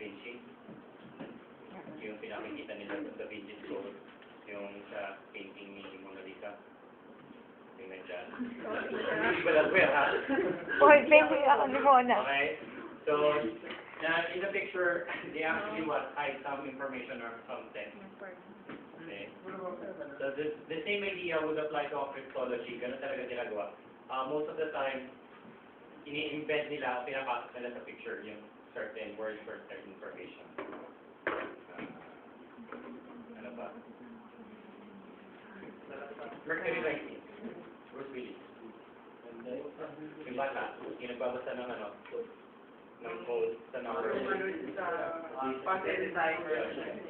Vinci. Yung pinakikita nila sa Da Vinci's Code, yung sa painting ni Mona Lisa. Tingnan dyan. Hindi ba lang ha? Okay, painting ako ni Mona. Okay. So, in the picture, they actually hide some information or some text. Okay. So, the same idea would apply to cryptology. Ganun talaga ginagawa. Most of the time, ini-embed nila, pinapasok nila sa picture yung certain words or certain information. Ano ba? Mercury Rising. Bruce Willis. Yung bata, yung nagbabasa ng ng code sa number.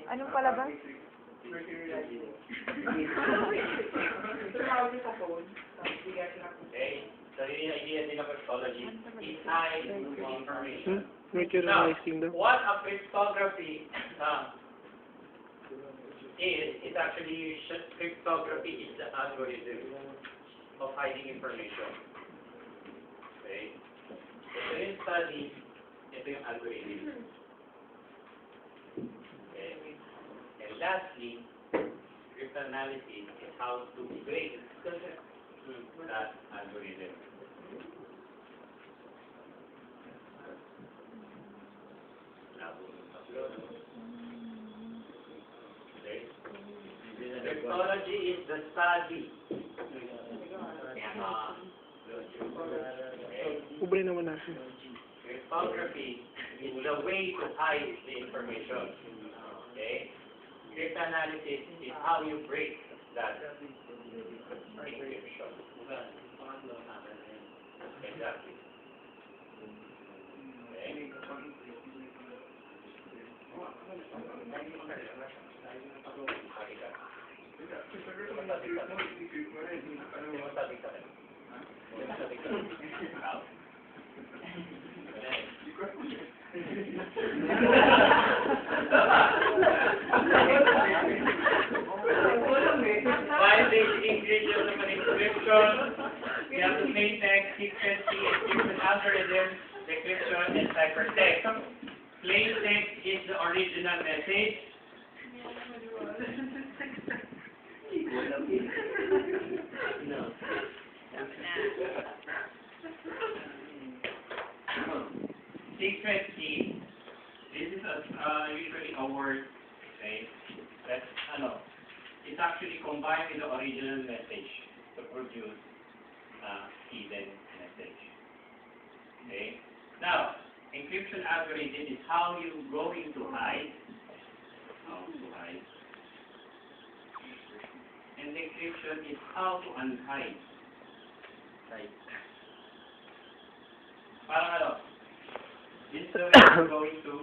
Anong palabas? Okay. So yung idea din ng cryptology is hide information. Mercury Now, Rising daw. what a cryptography is actually cryptography is the algorithm of hiding information. Okay? So in study, ito yung algorithm. Okay? And lastly, cryptanalysis is how to break that algorithm. Okay? Cryptology is the study. Ubre naman natin. Cryptography is the way to hide the information. Okay? Cryptanalysis is how you break that encryption. Exactly. Okay? Five basic ingredients of an encryption. We have the plain text, secrecy, encryption algorithm, decryption, and ciphertext. Plain text is the original message. Secret key. This is usually a word, okay, that's, it's actually combined with the original message to produce hidden message. Okay? Now, encryption algorithm is how you're going to hide. And decryption is how to unhide. Right? Parang this is the way you're going to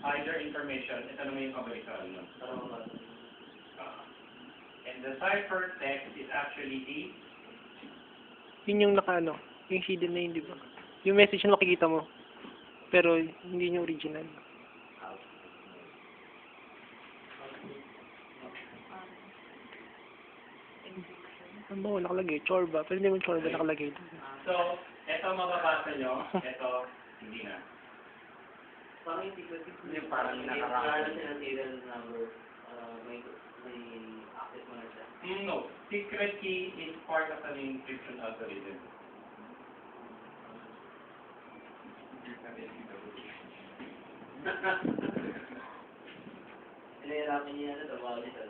hide your information. Ito naman yung pabalikan nun. And the ciphertext is actually the Yun yung yung hidden na yun, di ba? Yung message na makikita mo. Pero hindi yung original. Ano ba nakalagay? Chorba. Pero hindi mo chorba nakalagay doon. So, ito mababasa nyo. Ito, hindi na. Parang hindi ko Yung parang nakaraan. ng serial number, may access mo na siya. No. Secret key is part of an encryption algorithm. Nahihirapan niya na ito, bawal ito.